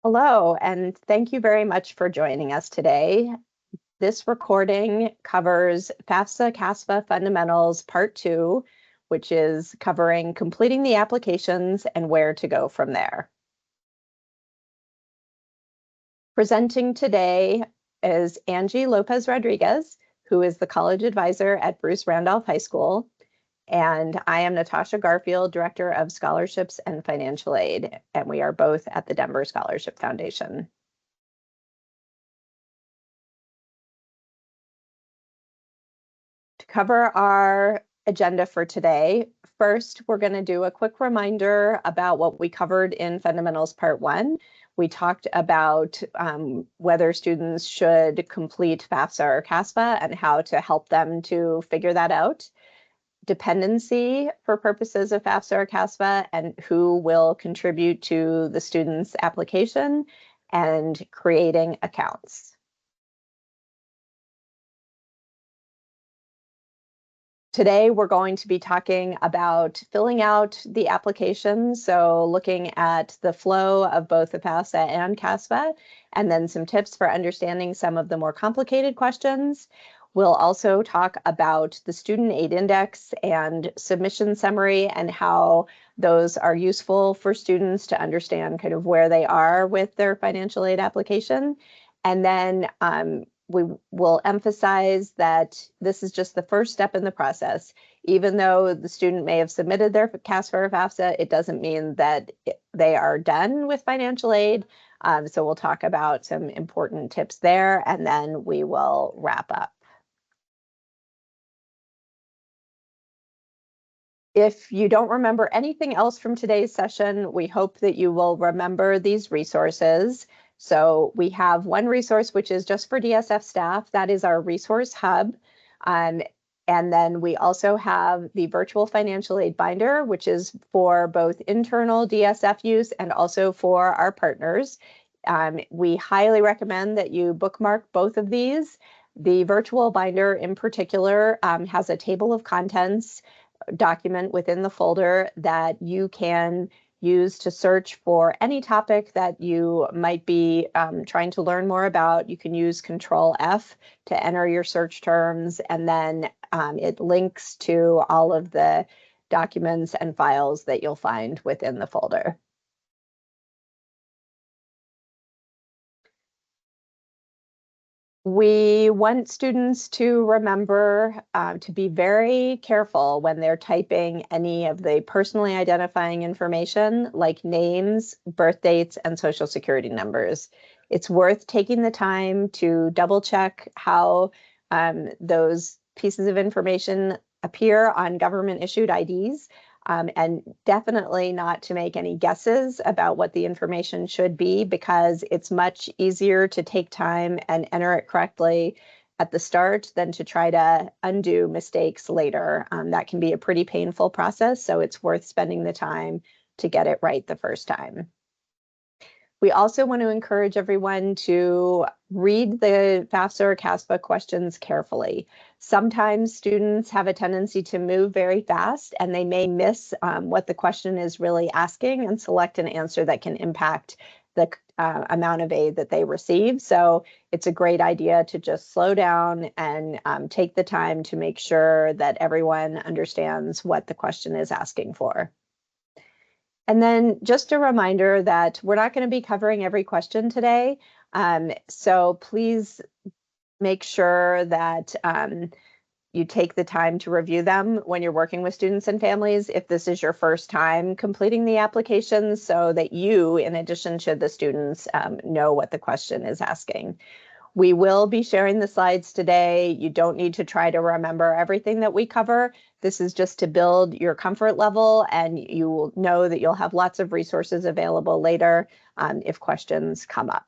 Hello, and thank you very much for joining us today. This recording covers FAFSA CASFA Fundamentals Part 2, which is covering completing the applications and where to go from there. Presenting today is Angie Lopez Rodriguez, who is the college advisor at Bruce Randolph High School. And I am Natasha Garfield, Director of Scholarships and Financial Aid, and we are both at the Denver Scholarship Foundation. To cover our agenda for today, first, we're going to do a quick reminder about what we covered in Fundamentals Part 1. We talked about whether students should complete FAFSA or CASFA and how to help them to figure that out. Dependency for purposes of FAFSA or CASFA and who will contribute to the student's application, and creating accounts. Today, we're going to be talking about filling out the application, so looking at the flow of both the FAFSA and CASFA, and then some tips for understanding some of the more complicated questions. We'll also talk about the Student Aid Index and submission summary and how those are useful for students to understand kind of where they are with their financial aid application. And then we will emphasize that this is just the first step in the process. Even though the student may have submitted their CASFA or FAFSA, it doesn't mean that they are done with financial aid. So we'll talk about some important tips there, and then we will wrap up. If you don't remember anything else from today's session, we hope that you will remember these resources. So we have one resource, which is just for DSF staff. That is our resource hub. And then we also have the virtual financial aid binder, which is for both internal DSF use and also for our partners. We highly recommend that you bookmark both of these. The virtual binder in particular has a table of contents document within the folder that you can use to search for any topic that you might be trying to learn more about. You can use Control F to enter your search terms, and then it links to all of the documents and files that you'll find within the folder. We want students to remember to be very careful when they're typing any of the personally identifying information like names, birth dates, and social security numbers. It's worth taking the time to double check how those pieces of information appear on government issued IDs. And definitely not to make any guesses about what the information should be, because it's much easier to take time and enter it correctly at the start than to try to undo mistakes later. That can be a pretty painful process, so it's worth spending the time to get it right the first time. We also want to encourage everyone to read the FAFSA or CASFA questions carefully. Sometimes students have a tendency to move very fast, and they may miss what the question is really asking and select an answer that can impact the amount of aid that they receive. So it's a great idea to just slow down and take the time to make sure that everyone understands what the question is asking for. And then just a reminder that we're not going to be covering every question today. So please make sure that you take the time to review them when you're working with students and families if this is your first time completing the application, so that you, in addition to the students, know what the question is asking. We will be sharing the slides today. You don't need to try to remember everything that we cover. This is just to build your comfort level, and you will know that you'll have lots of resources available later if questions come up.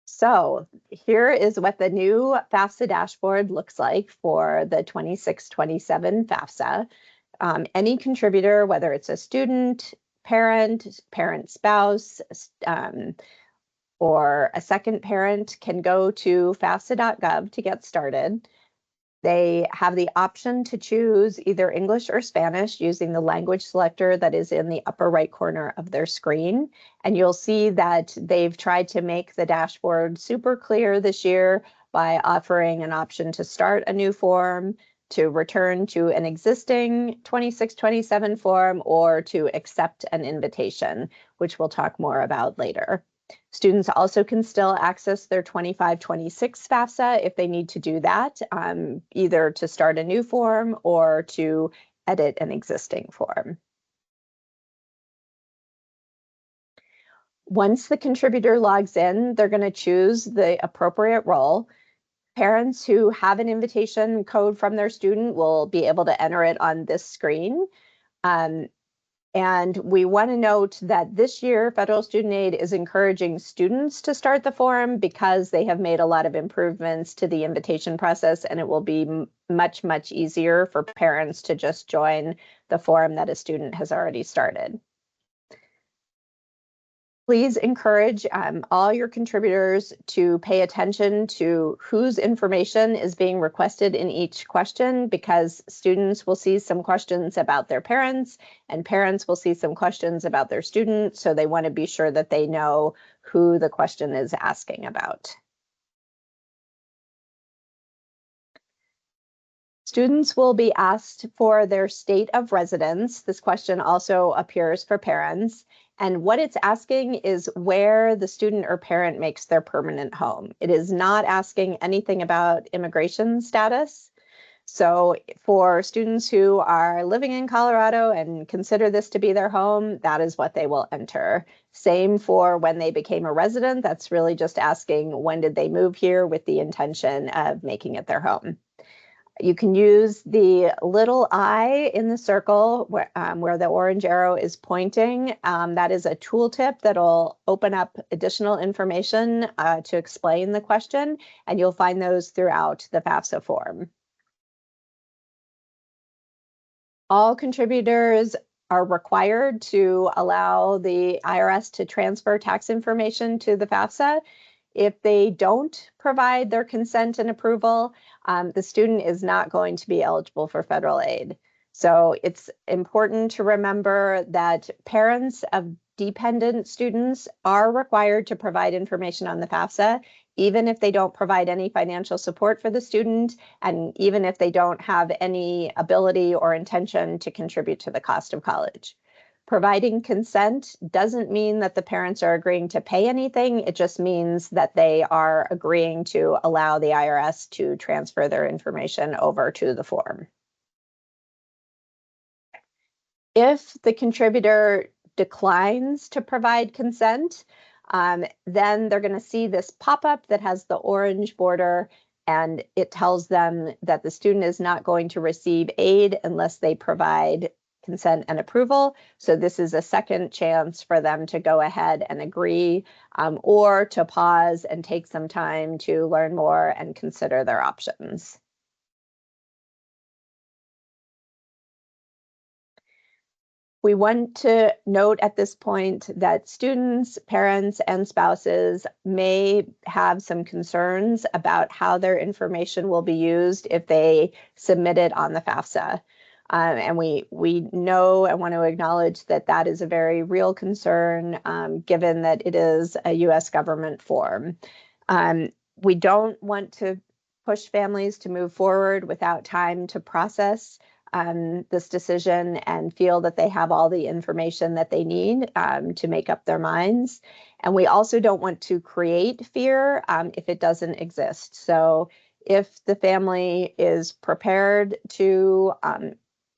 So here is what the new FAFSA dashboard looks like for the 26-27 FAFSA. Any contributor, whether it's a student, parent, spouse, or a second parent, can go to FAFSA.gov to get started. They have the option to choose either English or Spanish using the language selector that is in the upper right corner of their screen. And you'll see that they've tried to make the dashboard super clear this year by offering an option to start a new form, to return to an existing 26-27 form, or to accept an invitation, which we'll talk more about later. Students also can still access their 25-26 FAFSA if they need to do that, either to start a new form or to edit an existing form. Once the contributor logs in, they're going to choose the appropriate role. Parents who have an invitation code from their student will be able to enter it on this screen. And we want to note that this year, federal student aid is encouraging students to start the form because they have made a lot of improvements to the invitation process, and it will be much, much easier for parents to just join the form that a student has already started. Please encourage all your contributors to pay attention to whose information is being requested in each question, because students will see some questions about their parents and parents will see some questions about their students. So they want to be sure that they know who the question is asking about. Students will be asked for their state of residence. This question also appears for parents. And what it's asking is where the student or parent makes their permanent home. It is not asking anything about immigration status. So for students who are living in Colorado and consider this to be their home, that is what they will enter. Same for when they became a resident. That's really just asking when did they move here with the intention of making it their home. You can use the little I in the circle where the orange arrow is pointing. That is a tooltip that'll open up additional information to explain the question, and you'll find those throughout the FAFSA form. All contributors are required to allow the IRS to transfer tax information to the FAFSA. If they don't provide their consent and approval, the student is not going to be eligible for federal aid. So it's important to remember that parents of dependent students are required to provide information on the FAFSA, even if they don't provide any financial support for the student, and even if they don't have any ability or intention to contribute to the cost of college. Providing consent doesn't mean that the parents are agreeing to pay anything. It just means that they are agreeing to allow the IRS to transfer their information over to the form. If the contributor declines to provide consent, then they're going to see this pop-up that has the orange border, and it tells them that the student is not going to receive aid unless they provide consent and approval. So this is a second chance for them to go ahead and agree, or to pause and take some time to learn more and consider their options. We want to note at this point that students, parents, and spouses may have some concerns about how their information will be used if they submit it on the FAFSA. And we know and want to acknowledge that that is a very real concern, given that it is a U.S. government form. We don't want to push families to move forward without time to process this decision and feel that they have all the information that they need to make up their minds. And we also don't want to create fear if it doesn't exist. So if the family is prepared to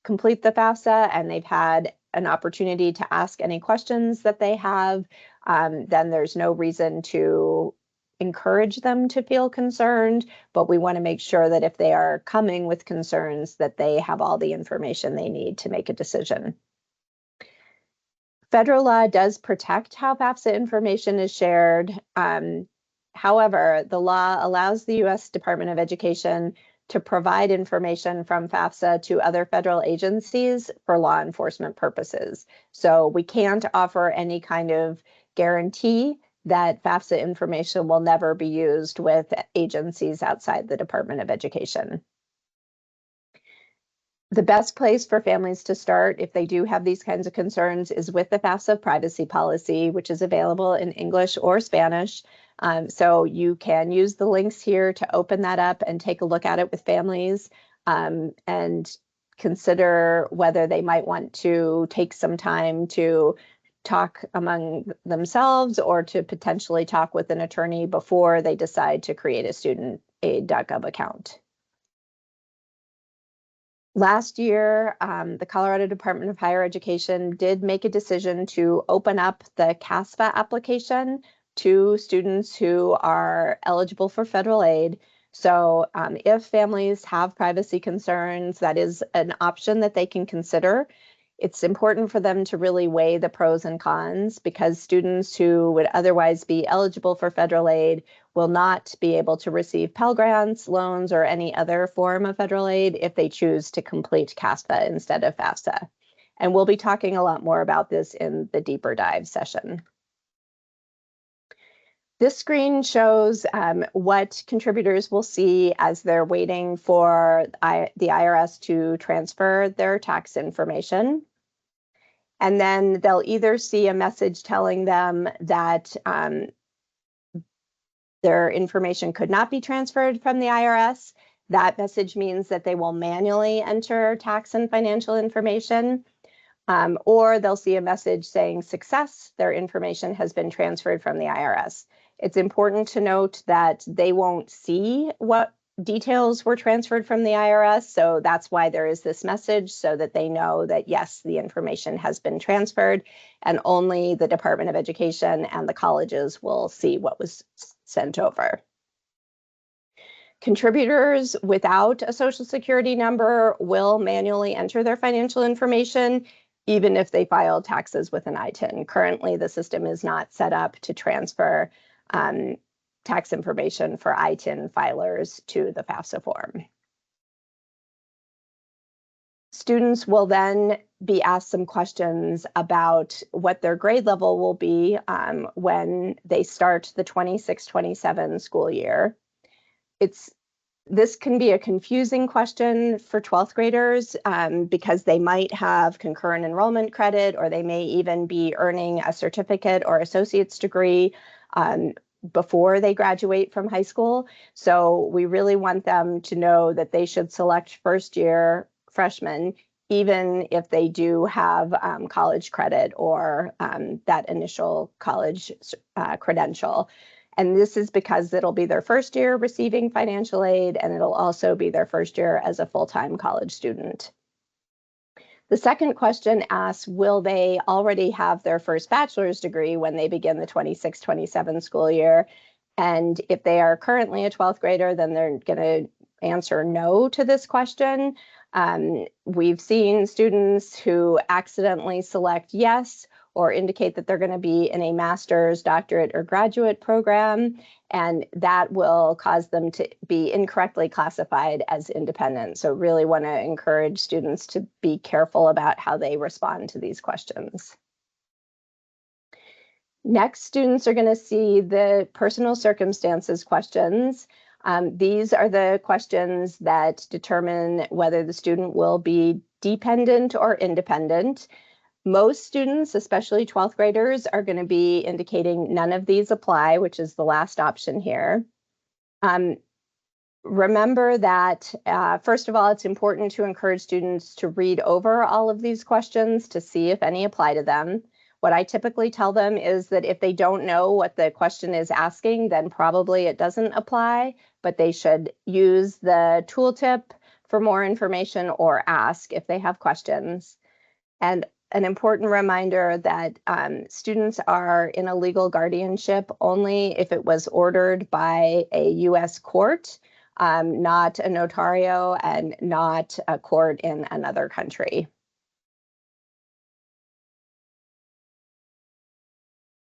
complete the FAFSA and they've had an opportunity to ask any questions that they have, then there's no reason to encourage them to feel concerned, but we want to make sure that if they are coming with concerns, that they have all the information they need to make a decision. Federal law does protect how FAFSA information is shared. However, the law allows the U.S. Department of Education to provide information from FAFSA to other federal agencies for law enforcement purposes. So we can't offer any kind of guarantee that FAFSA information will never be used with agencies outside the Department of Education. The best place for families to start if they do have these kinds of concerns is with the FAFSA privacy policy, which is available in English or Spanish. So you can use the links here to open that up and take a look at it with families, and consider whether they might want to take some time to talk among themselves or to potentially talk with an attorney before they decide to create a studentaid.gov account. Last year, the Colorado Department of Higher Education did make a decision to open up the CASFA application to students who are eligible for federal aid. So if families have privacy concerns, that is an option that they can consider. It's important for them to really weigh the pros and cons, because students who would otherwise be eligible for federal aid will not be able to receive Pell Grants, loans, or any other form of federal aid if they choose to complete CASFA instead of FAFSA. And we'll be talking a lot more about this in the deeper dive session. This screen shows what contributors will see as they're waiting for the IRS to transfer their tax information. And then they'll either see a message telling them that their information could not be transferred from the IRS. That message means that they will manually enter tax and financial information. Or they'll see a message saying success, their information has been transferred from the IRS. It's important to note that they won't see what details were transferred from the IRS, so that's why there is this message, so that they know that yes, the information has been transferred, and only the Department of Education and the colleges will see what was sent over. Contributors without a Social Security number will manually enter their financial information, even if they file taxes with an ITIN. Currently, the system is not set up to transfer tax information for ITIN filers to the FAFSA form. Students will then be asked some questions about what their grade level will be when they start the 26-27 school year. This can be a confusing question for 12th graders because they might have concurrent enrollment credit, or they may even be earning a certificate or associate's degree before they graduate from high school. So we really want them to know that they should select first year freshmen, even if they do have college credit or that initial college credential. And this is because it'll be their first year receiving financial aid, and it'll also be their first year as a full-time college student. The second question asks, will they already have their first bachelor's degree when they begin the 26-27 school year? And if they are currently a 12th grader, then they're going to answer no to this question. We've seen students who accidentally select yes, or indicate that they're going to be in a master's, doctorate, or graduate program, and that will cause them to be incorrectly classified as independent. So really want to encourage students to be careful about how they respond to these questions. Next, students are going to see the personal circumstances questions. These are the questions that determine whether the student will be dependent or independent. Most students, especially 12th graders, are going to be indicating none of these apply, which is the last option here. Remember that, first of all, it's important to encourage students to read over all of these questions to see if any apply to them. What I typically tell them is that if they don't know what the question is asking, then probably it doesn't apply, but they should use the tooltip for more information or ask if they have questions. And an important reminder that students are in a legal guardianship only if it was ordered by a U.S. court, not a notario and not a court in another country.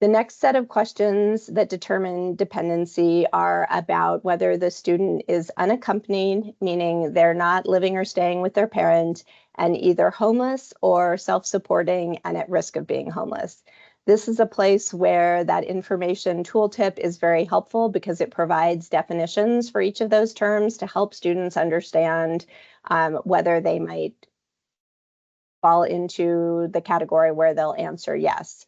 The next set of questions that determine dependency are about whether the student is unaccompanied, meaning they're not living or staying with their parent, and either homeless or self-supporting and at risk of being homeless. This is a place where that information tooltip is very helpful because it provides definitions for each of those terms to help students understand whether they might fall into the category where they'll answer yes.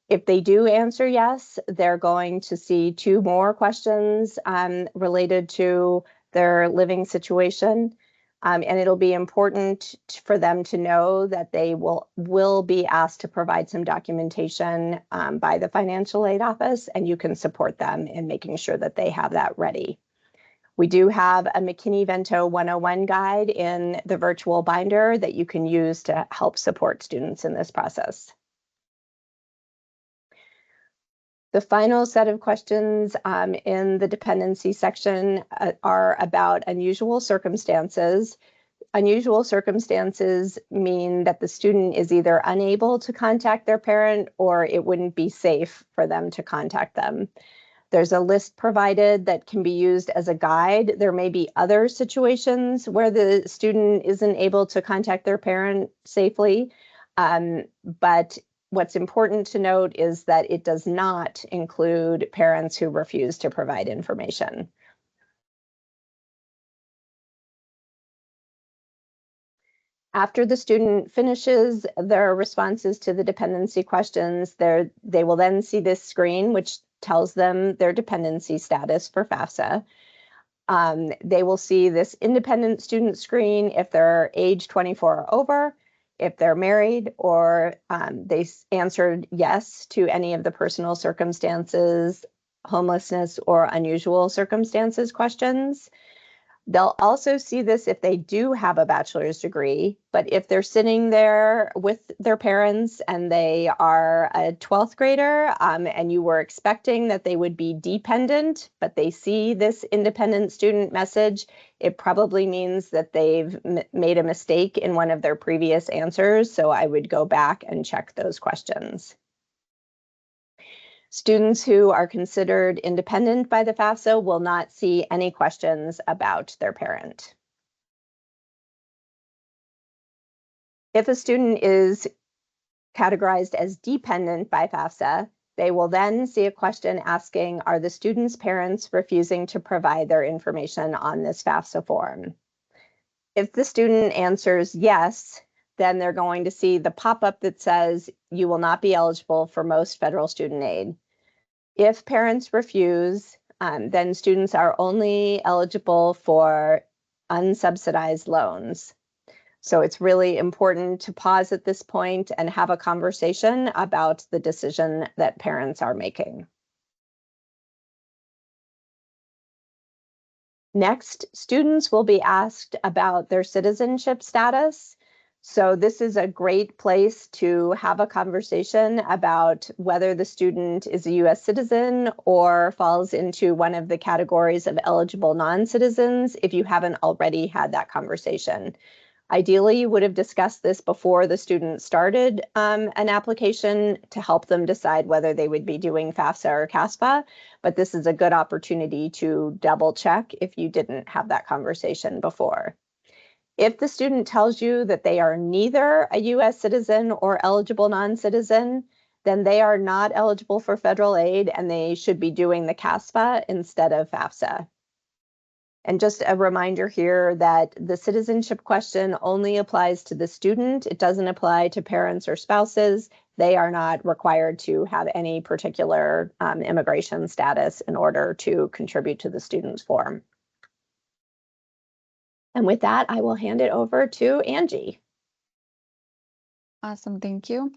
If they do answer yes, they're going to see 2 more questions related to their living situation. And it'll be important for them to know that they will be asked to provide some documentation by the financial aid office, and you can support them in making sure that they have that ready. We do have a McKinney-Vento 101 guide in the virtual binder that you can use to help support students in this process. The final set of questions in the dependency section are about unusual circumstances. Unusual circumstances mean that the student is either unable to contact their parent or it wouldn't be safe for them to contact them. There's a list provided that can be used as a guide. There may be other situations where the student isn't able to contact their parent safely, but what's important to note is that it does not include parents who refuse to provide information. After the student finishes their responses to the dependency questions, they will then see this screen, which tells them their dependency status for FAFSA. They will see this independent student screen if they're age 24 or over, if they're married, or they answered yes to any of the personal circumstances, homelessness, or unusual circumstances questions. They'll also see this if they do have a bachelor's degree, but if they're sitting there with their parents and they are a 12th grader and you were expecting that they would be dependent, but they see this independent student message, it probably means that they've made a mistake in one of their previous answers. So I would go back and check those questions. Students who are considered independent by the FAFSA will not see any questions about their parent. If a student is categorized as dependent by FAFSA, they will then see a question asking, are the student's parents refusing to provide their information on this FAFSA form? If the student answers yes, then they're going to see the pop-up that says you will not be eligible for most federal student aid. If parents refuse, then students are only eligible for unsubsidized loans. So it's really important to pause at this point and have a conversation about the decision that parents are making. Next, students will be asked about their citizenship status. So this is a great place to have a conversation about whether the student is a US citizen or falls into one of the categories of eligible non-citizens if you haven't already had that conversation. Ideally, you would have discussed this before the student started an application to help them decide whether they would be doing FAFSA or CASFA, but this is a good opportunity to double check if you didn't have that conversation before. If the student tells you that they are neither a US citizen or eligible non-citizen, then they are not eligible for federal aid and they should be doing the CASFA instead of FAFSA. And just a reminder here that the citizenship question only applies to the student. It doesn't apply to parents or spouses. They are not required to have any particular immigration status in order to contribute to the student's form. And with that, I will hand it over to Angie. Awesome, thank you.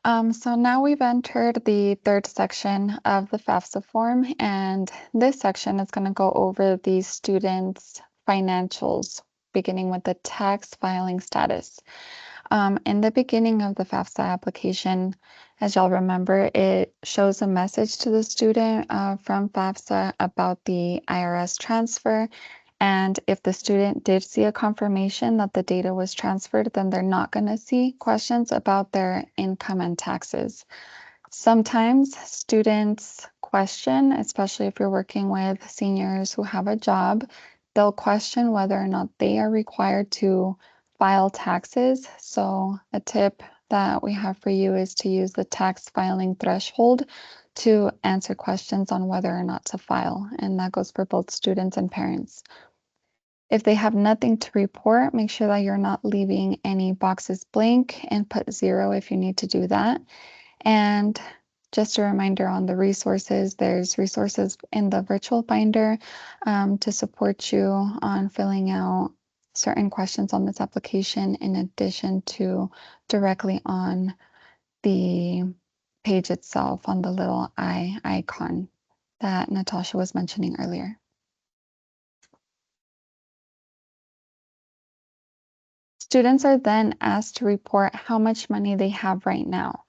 So now we've entered the third section of the FAFSA form, and this section is going to go over the students' financials, beginning with the tax filing status. In the beginning of the FAFSA application, as y'all remember, it shows a message to the student from FAFSA about the IRS transfer. And if the student did see a confirmation that the data was transferred, then they're not going to see questions about their income and taxes. Sometimes students question, especially if you're working with seniors who have a job, they'll question whether or not they are required to file taxes. So a tip that we have for you is to use the tax filing threshold to answer questions on whether or not to file. And that goes for both students and parents. If they have nothing to report, make sure that you're not leaving any boxes blank and put 0 if you need to do that. And just a reminder on the resources, there's resources in the virtual binder to support you on filling out certain questions on this application, in addition to directly on the page itself on the little eye icon that Natasha was mentioning earlier. Students are then asked to report how much money they have right now.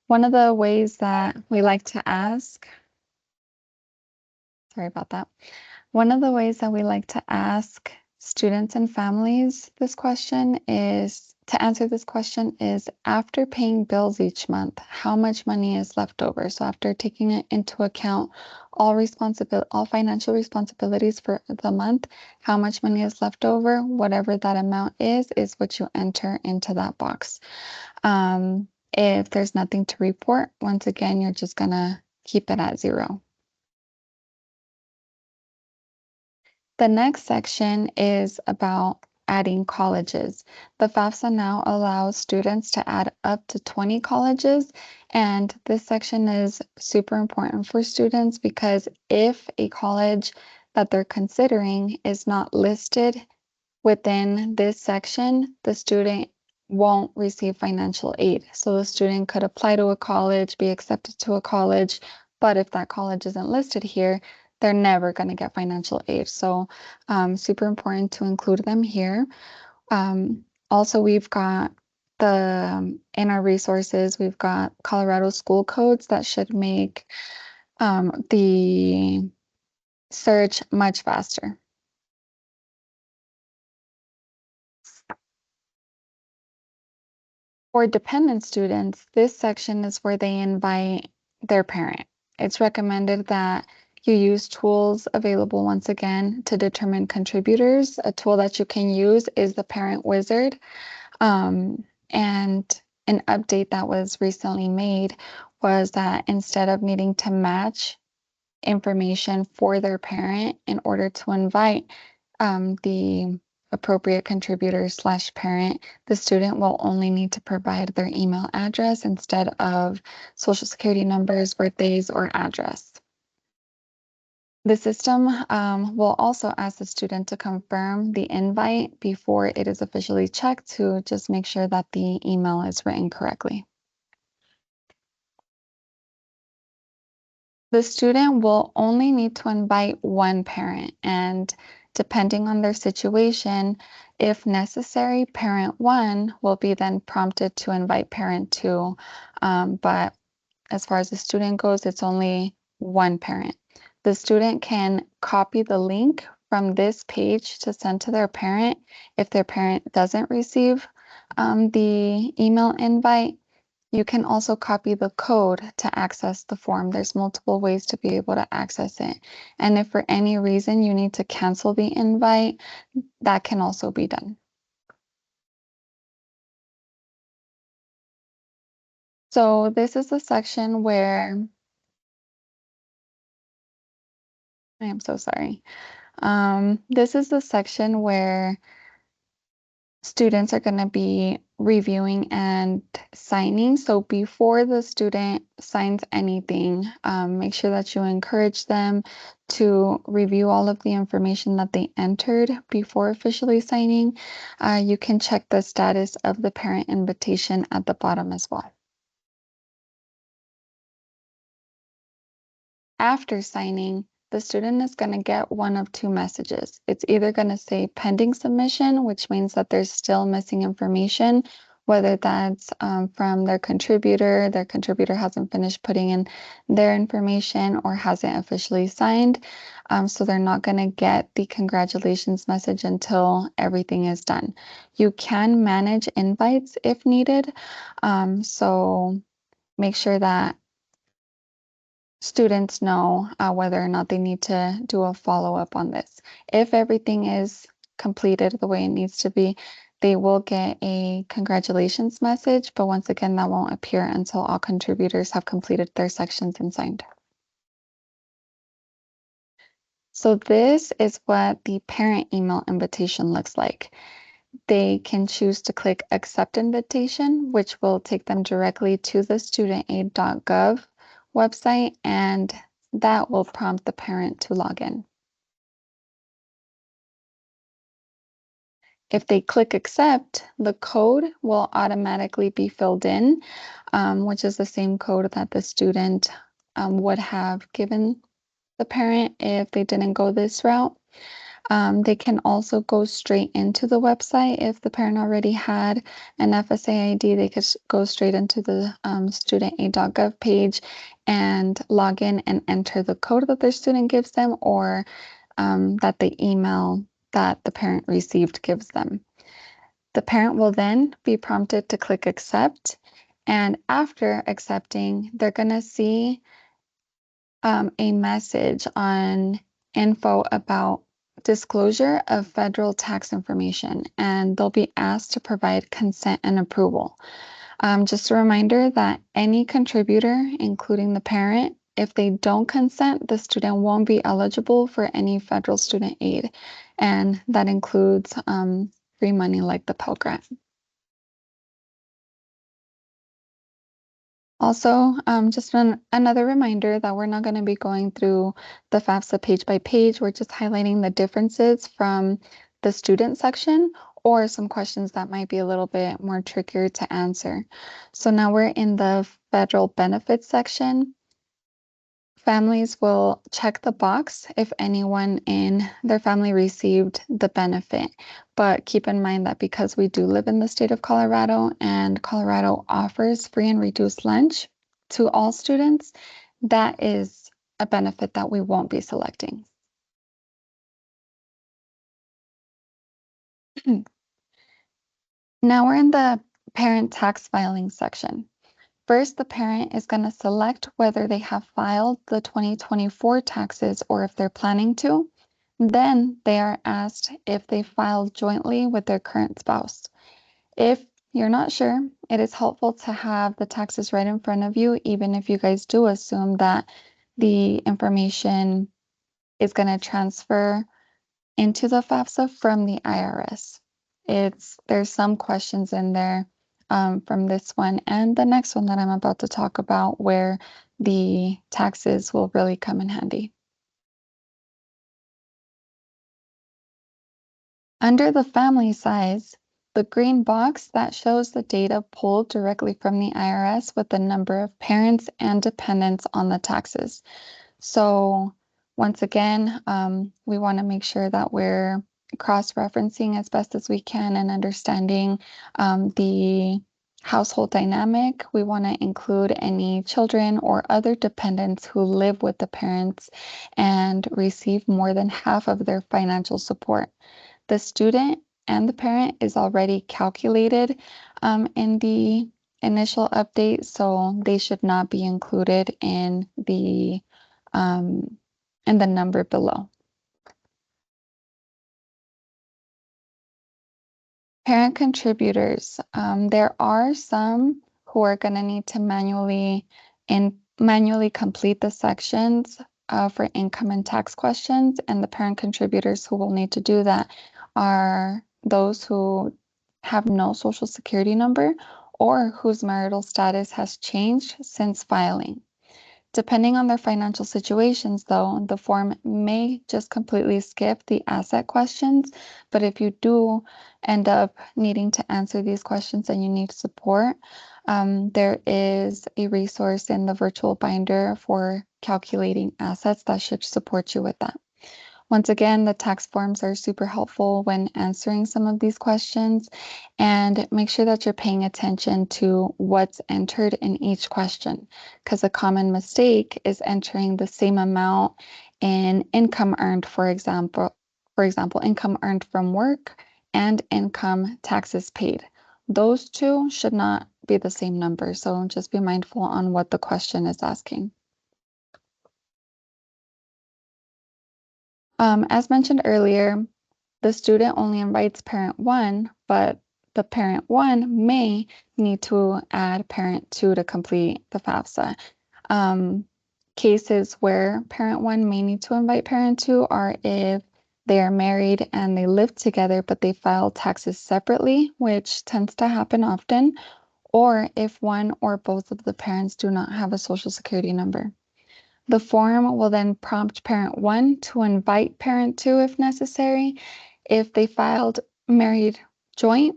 One of the ways that we like to ask, sorry about that. One of the ways that we like to ask students and families this question is, to answer this question is, after paying bills each month, how much money is left over? So after taking it into account all financial responsibilities for the month, how much money is left over? Whatever that amount is what you enter into that box. If there's nothing to report, once again, you're just gonna keep it at 0. The next section is about adding colleges. The FAFSA now allows students to add up to 20 colleges, and this section is super important for students because if a college that they're considering is not listed within this section, the student won't receive financial aid. So the student could apply to a college, be accepted to a college, but if that college isn't listed here, they're never going to get financial aid. So super important to include them here. Also, we've got in our resources, we've got Colorado school codes that should make the search much faster. For dependent students, this section is where they invite their parent. It's recommended that you use tools available once again to determine contributors. A tool that you can use is the Parent Wizard. And an update that was recently made was that instead of needing to match information for their parent in order to invite the appropriate contributor / parent, the student will only need to provide their email address instead of social security numbers, birthdays, or address. The system will also ask the student to confirm the invite before it is officially checked to just make sure that the email is written correctly. The student will only need to invite one parent, and depending on their situation, if necessary, parent 1 will be then prompted to invite parent 2. But as far as the student goes, it's only one parent. The student can copy the link from this page to send to their parent if their parent doesn't receive the email invite. You can also copy the code to access the form. There's multiple ways to be able to access it. And if for any reason you need to cancel the invite, that can also be done. So this is the section where, I am so sorry. This is the section where students are going to be reviewing and signing. So before the student signs anything, make sure that you encourage them to review all of the information that they entered before officially signing. You can check the status of the parent invitation at the bottom as well. After signing, the student is going to get one of two messages. It's either going to say pending submission, which means that there's still missing information, whether that's from their contributor hasn't finished putting in their information or hasn't officially signed. So they're not going to get the congratulations message until everything is done. You can manage invites if needed. So make sure that students know whether or not they need to do a follow-up on this. If everything is completed the way it needs to be, they will get a congratulations message, but once again, that won't appear until all contributors have completed their sections and signed. So this is what the parent email invitation looks like. They can choose to click accept invitation, which will take them directly to the studentaid.gov website, and that will prompt the parent to log in. If they click accept, the code will automatically be filled in, which is the same code that the student would have given the parent if they didn't go this route. They can also go straight into the website. If the parent already had an FSA ID, they could go straight into the studentaid.gov page and log in and enter the code that their student gives them, or that the email that the parent received gives them. The parent will then be prompted to click accept. And after accepting, they're going to see a message on info about disclosure of federal tax information, and they'll be asked to provide consent and approval. Just a reminder that any contributor, including the parent, if they don't consent, the student won't be eligible for any federal student aid, and that includes free money like the Pell Grant. Also, just another reminder that we're not going to be going through the FAFSA page by page. We're just highlighting the differences from the student section or some questions that might be a little bit more trickier to answer. So now we're in the federal benefits section. Families will check the box if anyone in their family received the benefit. But keep in mind that because we do live in the state of Colorado and Colorado offers free and reduced lunch to all students, that is a benefit that we won't be selecting. Now we're in the parent tax filing section. First, the parent is going to select whether they have filed the 2024 taxes or if they're planning to. Then they are asked if they filed jointly with their current spouse. If you're not sure, it is helpful to have the taxes right in front of you, even if you guys do assume that the information is going to transfer into the FAFSA from the IRS. There's some questions in there from this one and the next one that I'm about to talk about where the taxes will really come in handy. Under the family size, the green box that shows the data pulled directly from the IRS with the number of parents and dependents on the taxes. So once again, we want to make sure that we're cross-referencing as best as we can and understanding the household dynamic. We want to include any children or other dependents who live with the parents and receive more than half of their financial support. The student and the parent is already calculated in the initial update, so they should not be included um, in the number below. Parent contributors, there are some who are going to need to manually complete the sections for income and tax questions, and the parent contributors who will need to do that are those who have no social security number or whose marital status has changed since filing. Depending on their financial situations, though, the form may just completely skip the asset questions. But if you do end up needing to answer these questions and you need support, there is a resource in the virtual binder for calculating assets that should support you with that. Once again, the tax forms are super helpful when answering some of these questions, and make sure that you're paying attention to what's entered in each question, because a common mistake is entering the same amount in income earned, for example, income earned from work and income taxes paid. Those two should not be the same number, so just be mindful on what the question is asking. As mentioned earlier, the student only invites parent one, but the parent one may need to add parent two to complete the FAFSA. Cases where parent one may need to invite parent two are if they are married and they live together, but they file taxes separately, which tends to happen often, or if one or both of the parents do not have a social security number. The form will then prompt parent one to invite parent two if necessary. If they filed married joint,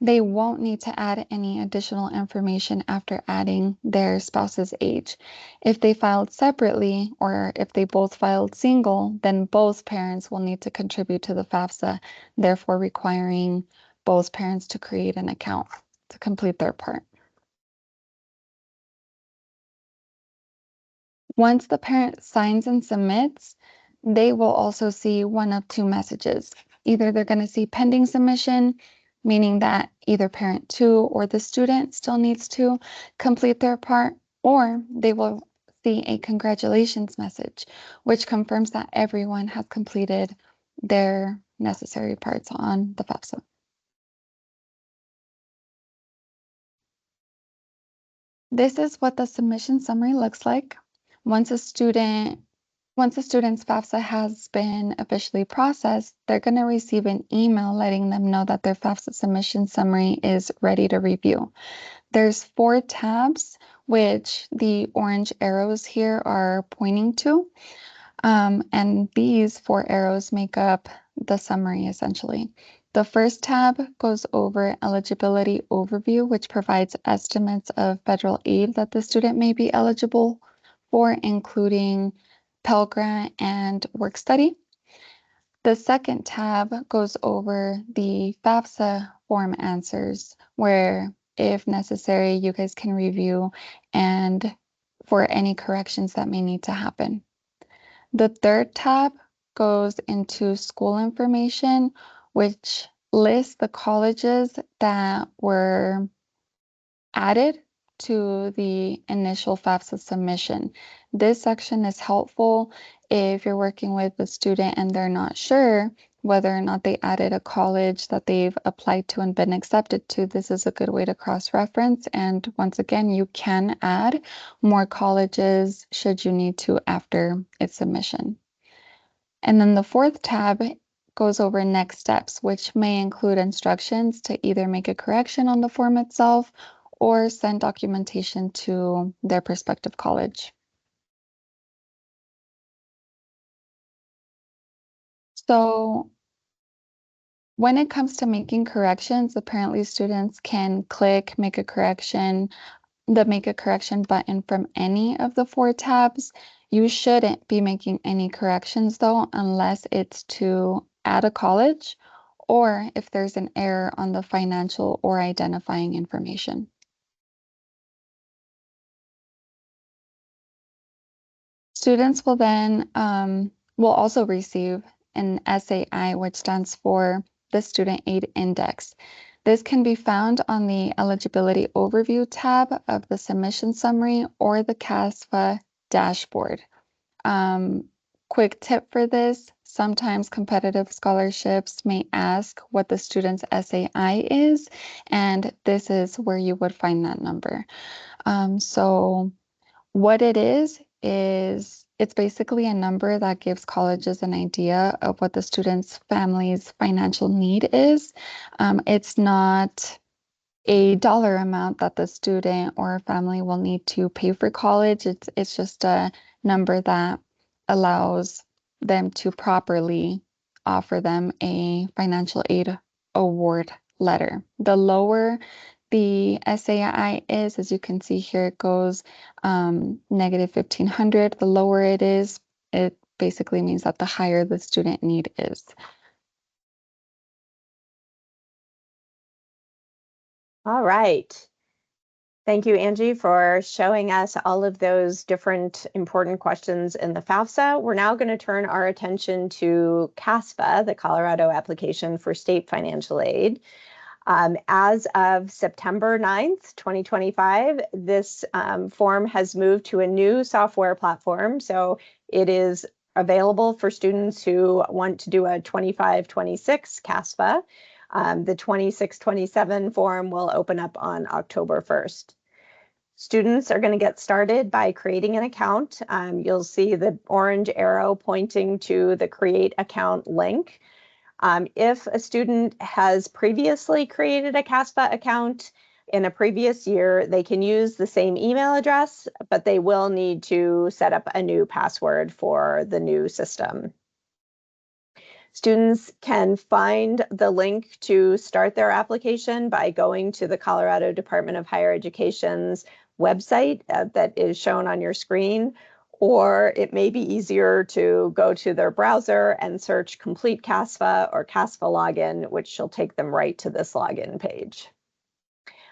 they won't need to add any additional information after adding their spouse's age. If they filed separately or if they both filed single, then both parents will need to contribute to the FAFSA, therefore requiring both parents to create an account to complete their part. Once the parent signs and submits, they will also see one of two messages. Either they're going to see pending submission, meaning that either parent two or the student still needs to complete their part, or they will see a congratulations message, which confirms that everyone has completed their necessary parts on the FAFSA. This is what the submission summary looks like. Once a student's FAFSA has been officially processed, they're going to receive an email letting them know that their FAFSA submission summary is ready to review. There's 4 tabs, which the orange arrows here are pointing to. And these 4 arrows make up the summary essentially. The first tab goes over eligibility overview, which provides estimates of federal aid that the student may be eligible for, including Pell Grant and work study. The second tab goes over the FAFSA form answers, where if necessary, you guys can review and for any corrections that may need to happen. The third tab goes into school information, which lists the colleges that were added to the initial FAFSA submission. This section is helpful if you're working with a student and they're not sure whether or not they added a college that they've applied to and been accepted to. This is a good way to cross-reference. And once again, you can add more colleges should you need to after its submission. And then the fourth tab goes over next steps, which may include instructions to either make a correction on the form itself or send documentation to their prospective college. So when it comes to making corrections, apparently students can click make a correction, the make a correction button from any of the 4 tabs. You shouldn't be making any corrections though, unless it's to add a college or if there's an error on the financial or identifying information. Students will then will also receive an SAI, which stands for the Student Aid Index. This can be found on the Eligibility Overview tab of the submission summary or the CASFA dashboard. Quick tip for this, sometimes competitive scholarships may ask what the student's SAI is, and this is where you would find that number. So what it is it's basically a number that gives colleges an idea of what the student's family's financial need is. It's not a dollar amount that the student or family will need to pay for college. It's just a number that allows them to properly offer them a financial aid award letter. The lower the SAI is, as you can see here, it goes negative 1,500. The lower it is, it basically means that the higher the student need is. All right. Thank you, Angie, for showing us all of those different important questions in the FAFSA. We're now going to turn our attention to CASFA, the Colorado Application for State Financial Aid. As of September 9th, 2025, this form has moved to a new software platform. So it is available for students who want to do a 25-26 CASFA. The 26-27 form will open up on October 1st. Students are going to get started by creating an account. You'll see the orange arrow pointing to the Create Account link. If a student has previously created a CASFA account in a previous year, they can use the same email address, but they will need to set up a new password for the new system. Students can find the link to start their application by going to the Colorado Department of Higher Education's website that is shown on your screen, or it may be easier to go to their browser and search Complete CASFA or CASFA Login, which will take them right to this login page.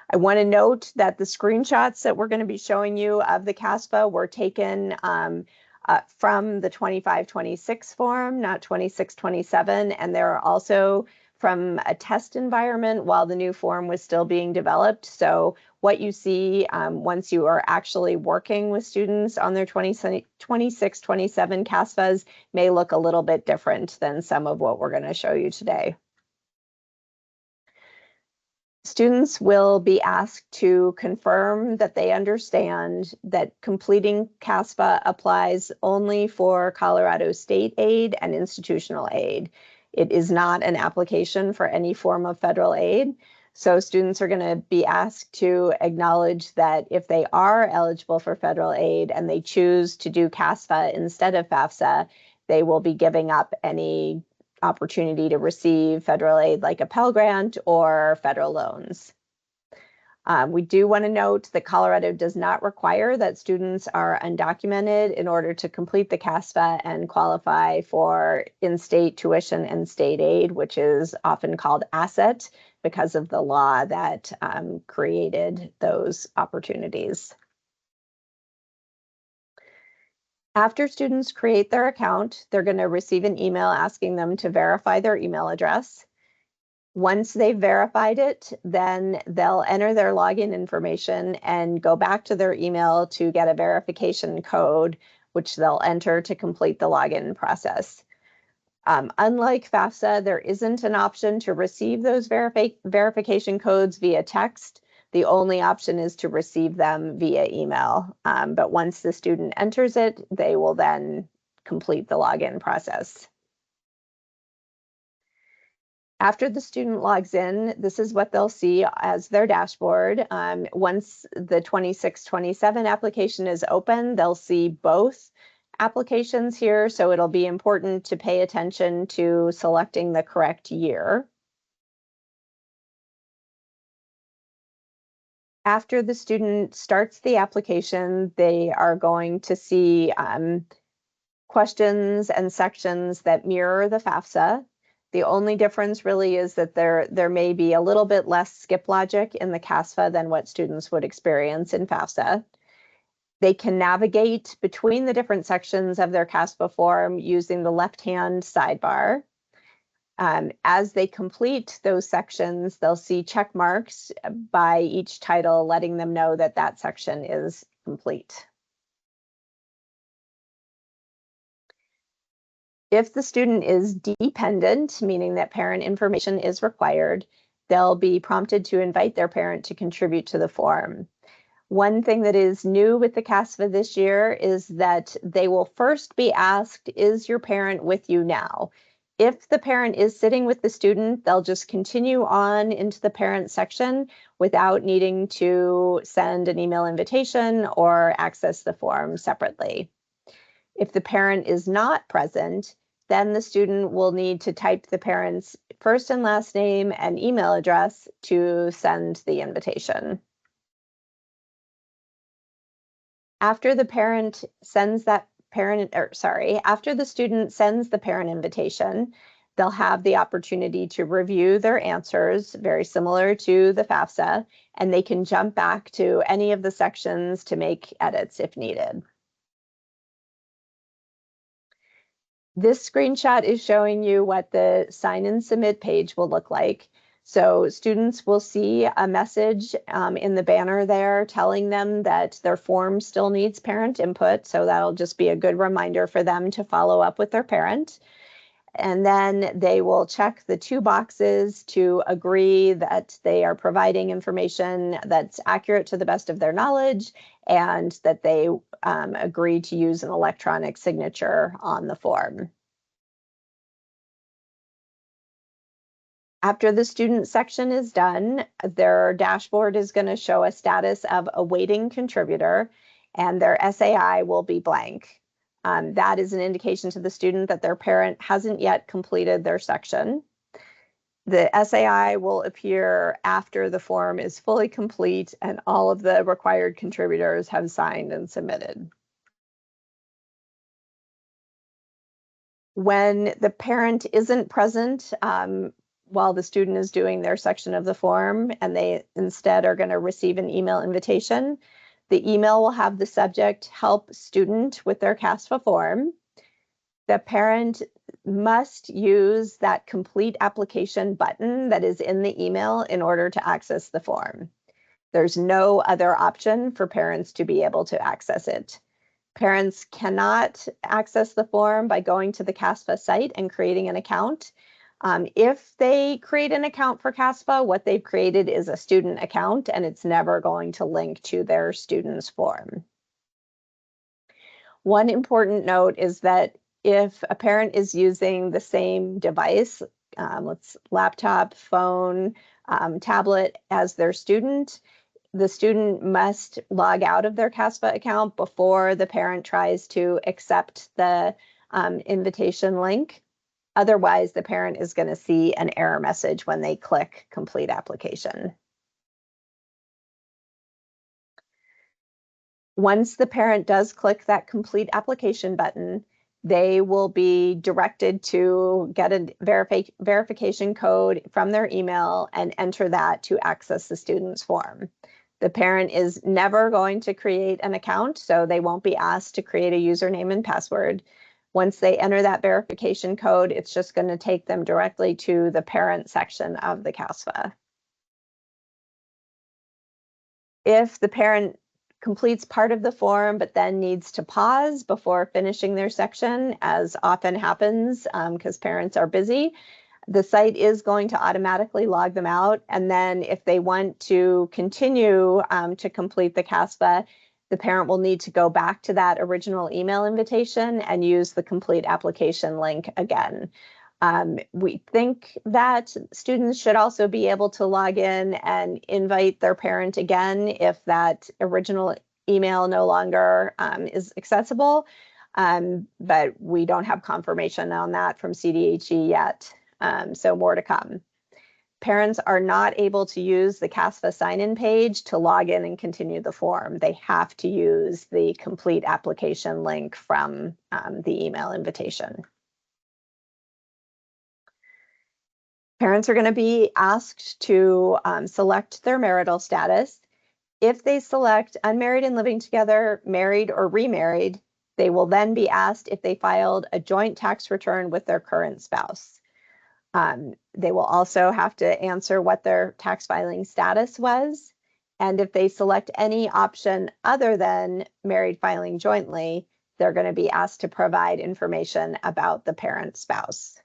I want to note that the screenshots that we're going to be showing you of the CASFA were taken from the 25-26 form, not 26-27, and they're also from a test environment while the new form was still being developed. So what you see once you are actually working with students on their 26-27 CASFAs may look a little bit different than some of what we're going to show you today. Students will be asked to confirm that they understand that completing CASFA applies only for Colorado state aid and institutional aid. It is not an application for any form of federal aid. So students are going to be asked to acknowledge that if they are eligible for federal aid and they choose to do CASFA instead of FAFSA, they will be giving up any opportunity to receive federal aid like a Pell Grant or federal loans. We do want to note that Colorado does not require that students are undocumented in order to complete the CASFA and qualify for in-state tuition and state aid, which is often called ASSET because of the law that created those opportunities. After students create their account, they're going to receive an email asking them to verify their email address. Once they've verified it, then they'll enter their login information and go back to their email to get a verification code, which they'll enter to complete the login process. Unlike FAFSA, there isn't an option to receive those verification codes via text. The only option is to receive them via email. But once the student enters it, they will then complete the login process. After the student logs in, this is what they'll see as their dashboard. Once the 26-27 application is open, they'll see both applications here. So it'll be important to pay attention to selecting the correct year. After the student starts the application, they are going to see questions and sections that mirror the FAFSA. The only difference really is that there may be a little bit less skip logic in the CASFA than what students would experience in FAFSA. They can navigate between the different sections of their CASFA form using the left-hand sidebar. As they complete those sections, they'll see check marks by each title, letting them know that that section is complete. If the student is dependent, meaning that parent information is required, they'll be prompted to invite their parent to contribute to the form. One thing that is new with the CASFA this year is that they will first be asked, is your parent with you now? If the parent is sitting with the student, they'll just continue on into the parent section without needing to send an email invitation or access the form separately. If the parent is not present, then the student will need to type the parent's first and last name and email address to send the invitation. After the parent sends that after the student sends the parent invitation, they'll have the opportunity to review their answers, very similar to the FAFSA, and they can jump back to any of the sections to make edits if needed. This screenshot is showing you what the sign and submit page will look like. So students will see a message in the banner there telling them that their form still needs parent input. So that'll just be a good reminder for them to follow up with their parent. And then they will check the 2 boxes to agree that they are providing information that's accurate to the best of their knowledge, and that they agree to use an electronic signature on the form. After the student section is done, their dashboard is going to show a status of awaiting contributor, and their SAI will be blank. That is an indication to the student that their parent hasn't yet completed their section. The SAI will appear after the form is fully complete and all of the required contributors have signed and submitted. When the parent isn't present while the student is doing their section of the form, and they instead are going to receive an email invitation, the email will have the subject "Help Student" with their CASFA form. The parent must use that complete application button that is in the email in order to access the form. There's no other option for parents to be able to access it. Parents cannot access the form by going to the CASFA site and creating an account. If they create an account for CASFA, what they've created is a student account, and it's never going to link to their student's form. One important note is that if a parent is using the same device, laptop, phone, tablet as their student, the student must log out of their CASFA account before the parent tries to accept the invitation link. Otherwise, the parent is going to see an error message when they click complete application. Once the parent does click that complete application button, they will be directed to get a verification code from their email and enter that to access the student's form. The parent is never going to create an account, so they won't be asked to create a username and password. Once they enter that verification code, it's just going to take them directly to the parent section of the CASFA. If the parent completes part of the form but then needs to pause before finishing their section, as often happens because parents are busy, the site is going to automatically log them out. And then if they want to continue to complete the CASFA, the parent will need to go back to that original email invitation and use the complete application link again. We think that students should also be able to log in and invite their parent again if that original email no longer is accessible, but we don't have confirmation on that from CDHE yet, so more to come. Parents are not able to use the CASFA sign-in page to log in and continue the form. They have to use the complete application link from the email invitation. Parents are going to be asked to select their marital status. If they select unmarried and living together, married, or remarried, they will then be asked if they filed a joint tax return with their current spouse. They will also have to answer what their tax filing status was. And if they select any option other than married filing jointly, they're going to be asked to provide information about the parent spouse.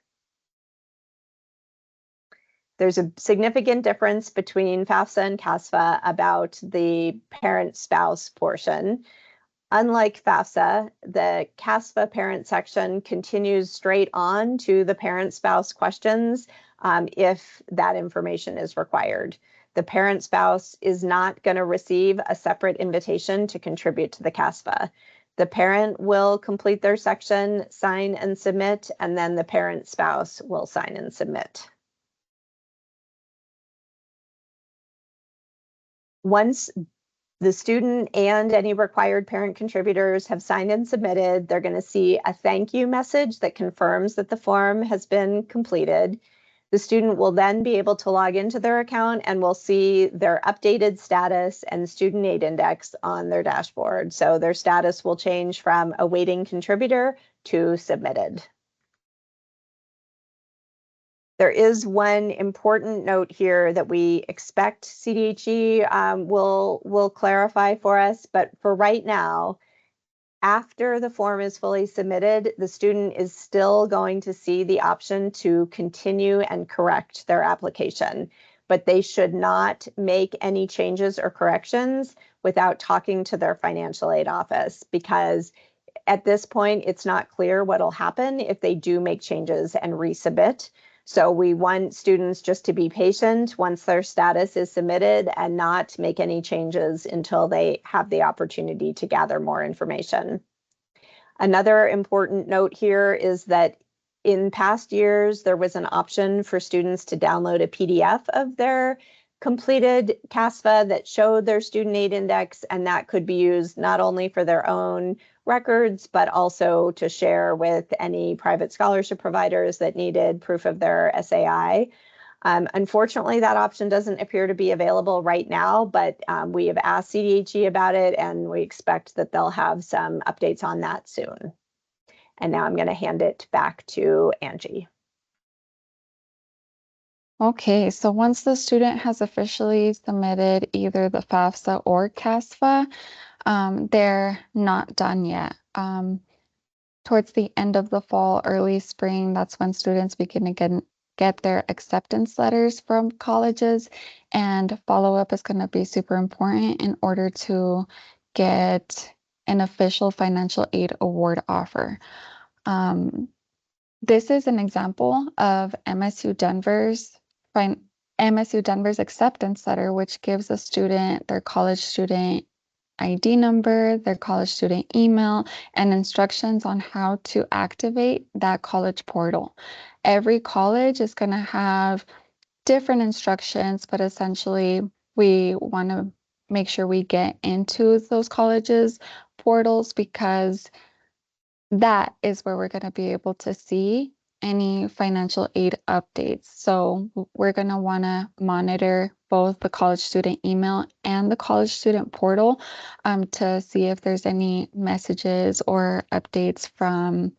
There's a significant difference between FAFSA and CASFA about the parent spouse portion. Unlike FAFSA, the CASFA parent section continues straight on to the parent spouse questions if that information is required. The parent spouse is not going to receive a separate invitation to contribute to the CASFA. The parent will complete their section, sign and submit, and then the parent spouse will sign and submit. Once the student and any required parent contributors have signed and submitted, they're going to see a thank you message that confirms that the form has been completed. The student will then be able to log into their account and will see their updated status and student aid index on their dashboard. So their status will change from awaiting contributor to submitted. There is one important note here that we expect CDHE will clarify for us, but for right now, after the form is fully submitted, the student is still going to see the option to continue and correct their application, but they should not make any changes or corrections without talking to their financial aid office, because at this point, it's not clear what'll happen if they do make changes and resubmit. So we want students just to be patient once their status is submitted and not make any changes until they have the opportunity to gather more information. Another important note here is that in past years, there was an option for students to download a PDF of their completed CASFA that showed their student aid index, and that could be used not only for their own records, but also to share with any private scholarship providers that needed proof of their SAI. Unfortunately, that option doesn't appear to be available right now, but we have asked CDHE about it, and we expect that they'll have some updates on that soon. And now I'm going to hand it back to Angie. Okay, so once the student has officially submitted either the FAFSA or CASFA, they're not done yet. Towards the end of the fall, early spring, that's when students begin to get their acceptance letters from colleges, and follow-up is going to be super important in order to get an official financial aid award offer. This is an example of MSU Denver's acceptance letter, which gives a student their college student ID number, their college student email, and instructions on how to activate that college portal. Every college is going to have different instructions, but essentially we want to make sure we get into those colleges' portals, because that is where we're going to be able to see any financial aid updates. So we're going to want to monitor both the college student email and the college student portal to see if there's any messages or updates from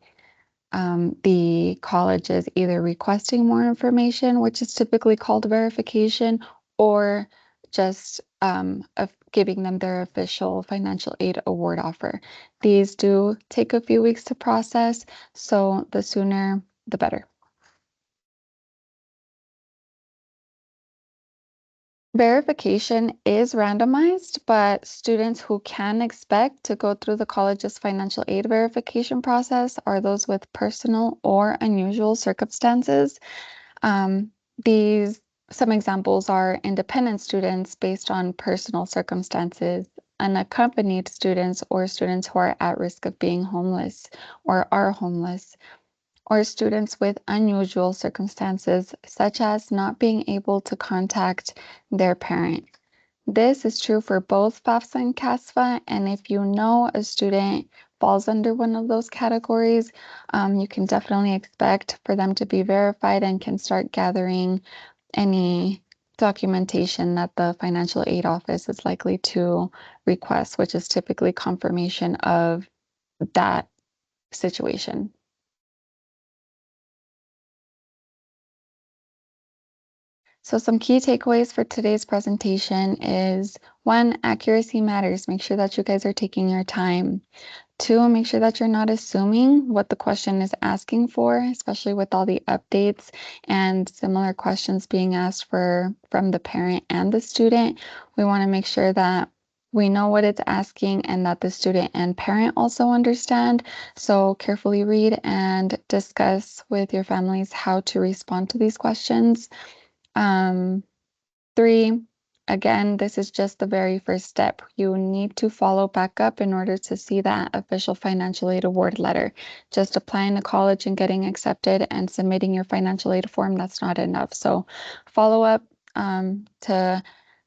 the colleges either requesting more information, which is typically called verification, or just of giving them their official financial aid award offer. These do take a few weeks to process, so the sooner the better. Verification is randomized, but students who can expect to go through the college's financial aid verification process are those with personal or unusual circumstances. Some examples are independent students based on personal circumstances, unaccompanied students, or students who are at risk of being homeless or are homeless, or students with unusual circumstances, such as not being able to contact their parent. This is true for both FAFSA and CASFA, and if you know a student falls under one of those categories, you can definitely expect for them to be verified and can start gathering any documentation that the financial aid office is likely to request, which is typically confirmation of that situation. So some key takeaways for today's presentation is 1, accuracy matters. Make sure that you guys are taking your time. 2, make sure that you're not assuming what the question is asking for, especially with all the updates and similar questions being asked from the parent and the student. We want to make sure that we know what it's asking and that the student and parent also understand. So carefully read and discuss with your families how to respond to these questions. 3, again, this is just the very first step. You need to follow back up in order to see that official financial aid award letter. Just applying to college and getting accepted and submitting your financial aid form, that's not enough. So follow up to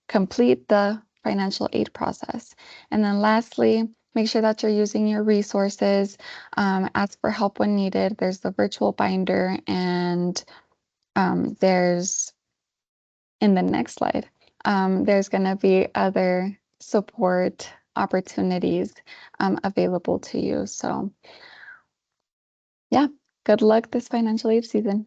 complete the financial aid process. And then lastly, make sure that you're using your resources. Ask for help when needed. There's the virtual binder, and there's in the next slide, there's going to be other support opportunities available to you. So yeah, good luck this financial aid season.